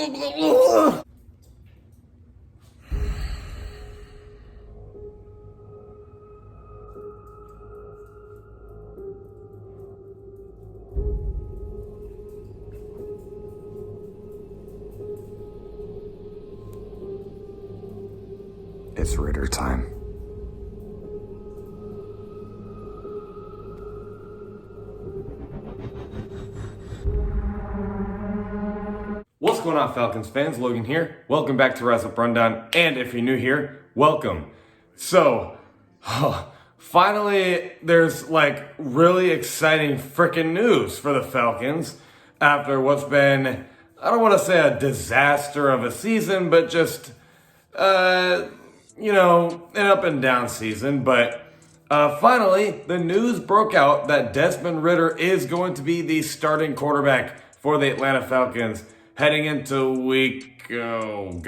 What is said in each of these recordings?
It's Ritter time. What's going on, Falcons fans? Logan here. Welcome back to Rise Up Rundown. And if you're new here, welcome. So, finally, there's like really exciting freaking news for the Falcons after what's been, I don't want to say a disaster of a season, but just, an up and down season. But finally, the news broke out that Desmond Ritter is going to be the starting quarterback for the Atlanta Falcons heading into week, 14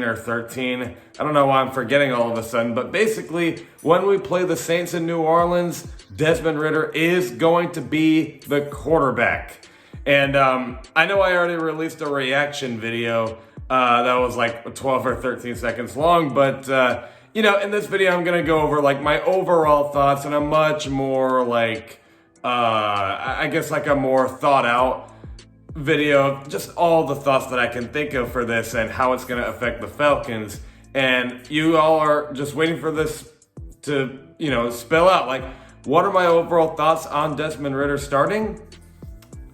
or 13. I don't know why I'm forgetting all of a sudden, but basically, when we play the Saints in New Orleans, Desmond Ritter is going to be the quarterback. And I know I already released a reaction video that was like 12 or 13 seconds long, but in this video, I'm going to go over like my overall thoughts and a much more like, a more thought out video, just all the thoughts that I can think of for this and how it's going to affect the Falcons. And you all are just waiting for this to, spill out. Like, what are my overall thoughts on Desmond Ritter starting?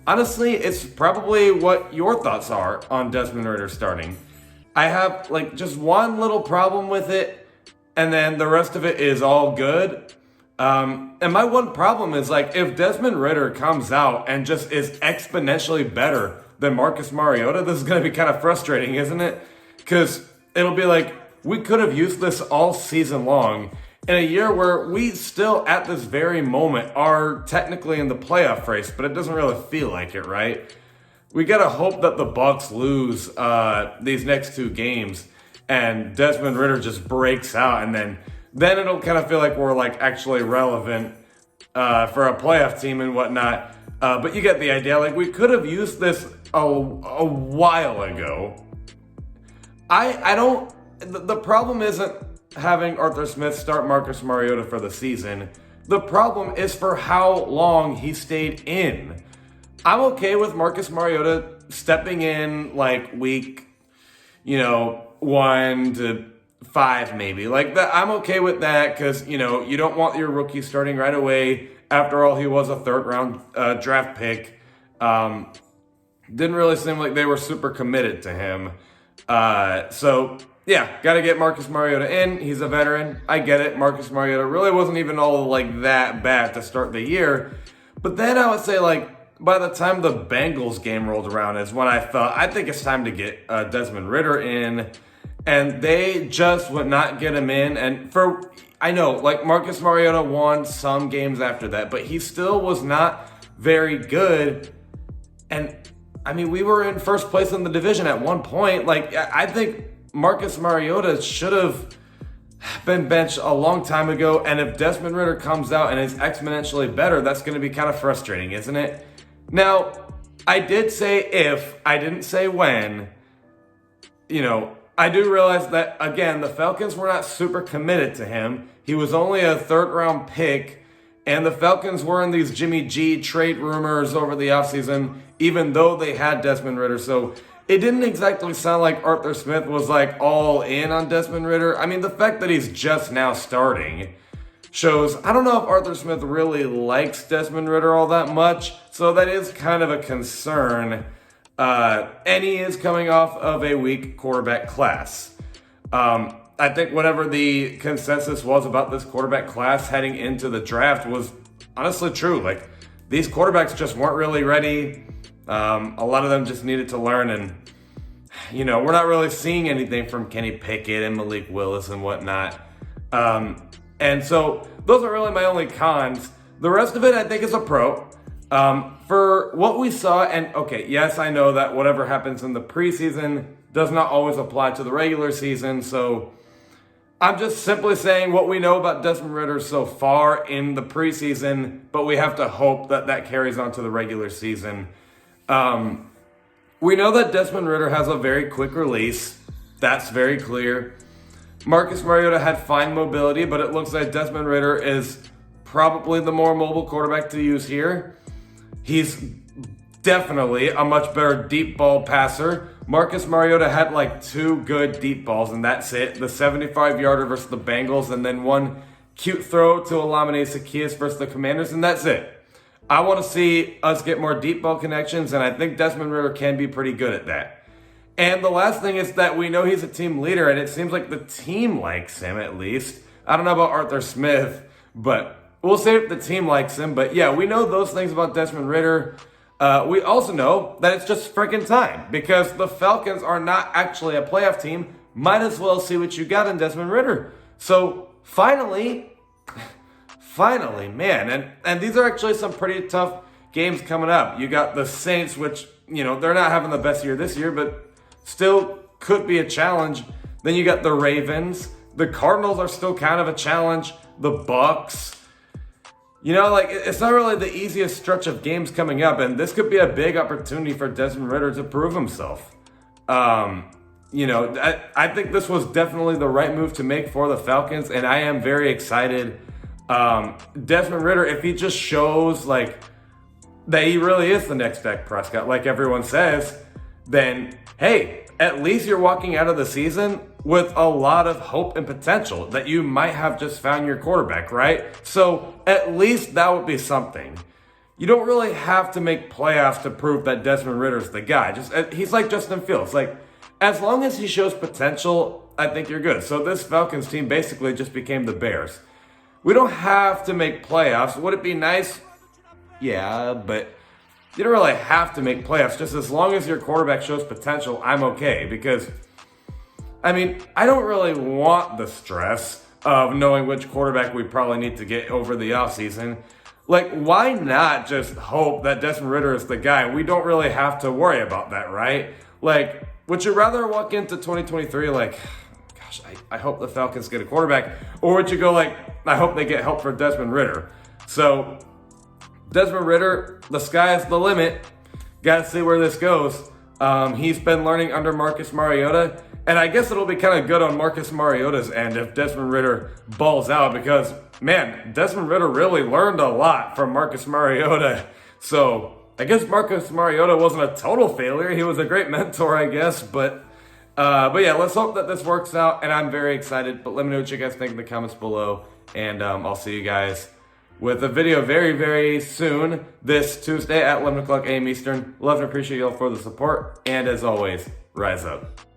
Honestly, it's probably what your thoughts are on Desmond Ritter starting. I have like just one little problem with it, and then the rest of it is all good. And my one problem is like, if Desmond Ritter comes out and just is exponentially better than Marcus Mariota, this is going to be kind of frustrating, isn't it? Because it'll be like, we could have used this all season long in a year where we still, at this very moment, are technically in the playoff race, but it doesn't really feel like it, right? We got to hope that the Bucs lose these next two games and Desmond Ritter just breaks out, and then it'll kind of feel like we're like actually relevant for a playoff team and whatnot. But you get the idea. Like, we could have used this a while ago. The problem isn't having Arthur Smith start Marcus Mariota for the season. The problem is for how long he stayed in. I'm okay with Marcus Mariota stepping in like week, 1 to 5 maybe. Like that, I'm okay with that because, you don't want your rookie starting right away. After all, he was a third-round draft pick. Didn't really seem like they were super committed to him. So, yeah, got to get Marcus Mariota in. He's a veteran. I get it. Marcus Mariota really wasn't even all like that bad to start the year. But then I would say like, by the time the Bengals game rolled around is when I think it's time to get Desmond Ritter in. And they just would not get him in. And I know, like Marcus Mariota won some games after that, but he still was not very good. And I mean, we were in first place in the division at one point. Like, I think Marcus Mariota should have been benched a long time ago. And if Desmond Ritter comes out and is exponentially better, that's going to be kind of frustrating, isn't it? Now, I did say if, I didn't say when. I do realize that, again, the Falcons were not super committed to him. He was only a third-round pick, and the Falcons were in these Jimmy G trade rumors over the offseason, even though they had Desmond Ritter. So it didn't exactly sound like Arthur Smith was like all in on Desmond Ritter. I mean, the fact that he's just now starting shows, I don't know if Arthur Smith really likes Desmond Ritter all that much, so that is kind of a concern. And he is coming off of a weak quarterback class. I think whatever the consensus was about this quarterback class heading into the draft was honestly true. Like, these quarterbacks just weren't really ready. A lot of them just needed to learn, and we're not really seeing anything from Kenny Pickett and Malik Willis and whatnot. And so those are really my only cons. The rest of it, I think, is a pro. For what we saw, and okay, yes, I know that whatever happens in the preseason does not always apply to the regular season, so I'm just simply saying what we know about Desmond Ritter so far in the preseason, but we have to hope that that carries on to the regular season. We know that Desmond Ridder has a very quick release. That's very clear. Marcus Mariota had fine mobility, but it looks like Desmond Ridder is probably the more mobile quarterback to use here. He's definitely a much better deep ball passer. Marcus Mariota had like 2 good deep balls, and that's it. The 75-yarder versus the Bengals, and then one cute throw to Olamide Zaccheaus versus the Commanders, and that's it. I want to see us get more deep ball connections, and I think Desmond Ridder can be pretty good at that. And the last thing is that we know he's a team leader, and it seems like the team likes him at least. I don't know about Arthur Smith, but we'll say if the team likes him. But yeah, we know those things about Desmond Ridder. We also know that it's just freaking time because the Falcons are not actually a playoff team. Might as well see what you got in Desmond Ridder. So finally, man. And these are actually some pretty tough games coming up. You got the Saints, which, they're not having the best year this year, but still could be a challenge. Then you got the Ravens. The Cardinals are still kind of a challenge. The Bucks. It's not really the easiest stretch of games coming up, and this could be a big opportunity for Desmond Ridder to prove himself. I think this was definitely the right move to make for the Falcons, and I am very excited. Desmond Ridder, if he just shows that he really is the next Dak Prescott, like everyone says, then hey, at least you're walking out of the season with a lot of hope and potential that you might have just found your quarterback, right? So at least that would be something. You don't really have to make playoffs to prove that Desmond Ridder's the guy. He's like Justin Fields. As long as he shows potential, I think you're good. So this Falcons team basically just became the Bears. We don't have to make playoffs. Would it be nice? Yeah, but you don't really have to make playoffs. Just as long as your quarterback shows potential, I'm okay. Because, I don't really want the stress of knowing which quarterback we probably need to get over the offseason. Why not just hope that Desmond Ridder is the guy? We don't really have to worry about that, right? Would you rather walk into 2023 gosh, I hope the Falcons get a quarterback? Or would you go I hope they get help for Desmond Ridder? So, Desmond Ridder, the sky is the limit. Got to see where this goes. He's been learning under Marcus Mariota, and I guess it'll be kind of good on Marcus Mariota's end if Desmond Ridder balls out because, man, Desmond Ridder really learned a lot from Marcus Mariota. So I guess Marcus Mariota wasn't a total failure. He was a great mentor, I guess. But yeah, let's hope that this works out, and I'm very excited. But let me know what you guys think in the comments below, and I'll see you guys with a video very, very soon this Tuesday at 11 o'clock a.m. Eastern. Love and appreciate y'all for the support, and as always, rise up.